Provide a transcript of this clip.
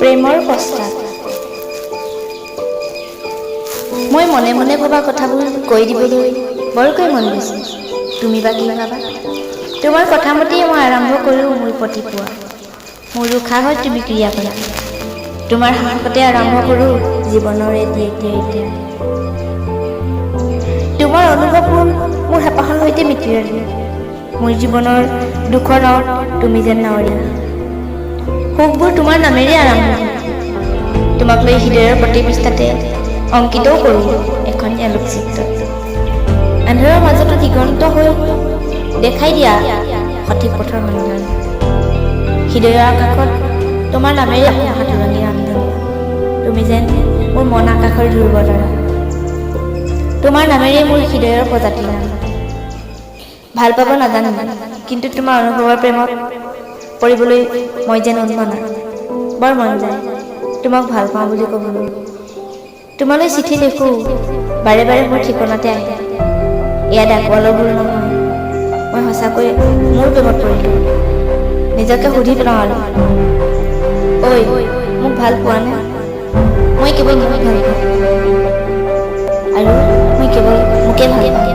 প্ৰেমৰ প্ৰস্তাৱ। মই মনে মনে ভবা কথাবোৰ কৈ দিবলৈ বৰকৈ মন গৈছে। তুমি বা কি ভাবা? তোমাৰ কথা মতেই মই আৰম্ভ কৰোঁ মোৰ প্ৰতিপুৱা। মোৰ উশাহত তুমি ক্ৰিয়া কৰা। তোমাৰ সাহসতে আৰম্ভ কৰোঁ জীৱনৰ এতিয়া। তোমাৰ অনুভৱবোৰ মোৰ হেঁপাহৰ সৈতে মিতিৰালি। মোৰ জীৱনৰ দুখৰ নাৱত তুমি যেন নাৱৰীয়া। সুখবোৰ তোমাৰ নামেৰে আৰম্ভ হয়। তোমাক লৈ হৃদয়ৰ প্ৰতি পৃষ্ঠাতে অংকিতও কৰোঁ এখন আলোকচিত্ৰ। আন্ধাৰৰ মাজতো দিগন্ত হৈ দেখাই দিয়া সঠিক পথৰ সন্ধান। হৃদয়ৰ আকাশত তোমাৰ নামেৰে সাঁতুৰণিৰ আমদানি। তুমি যেন মোৰ মন আকাশৰ ধ্ৰুৱ তৰা। তোমাৰ নামেৰে মোৰ হৃদয়ৰ প্ৰজাতিৰ নাম। ভাল পাব নাজানো, কিন্তু তোমাৰ অনুভৱৰ প্ৰেমত পৰিবলৈ মই যেন উন্মনা। বৰ মন যায় তোমাক ভাল পাওঁ বুলি ক'বলৈ। তোমালৈ চিঠি লিখোঁ, বাৰে বাৰে মোৰ ঠিকনাতে আহে। এয়া ডাকোৱালৰ ভুল নহয়, মই সঁচাকৈ মোৰ প্ৰেমত পৰিলোঁ। নিজকে সুধি পেলাওঁ আৰু, ঐ মোক ভাল পোৱা নে? মই কেৱল মোক ভাল পাওঁ, আৰু মই কেৱল মোকে ভাল পাওঁ।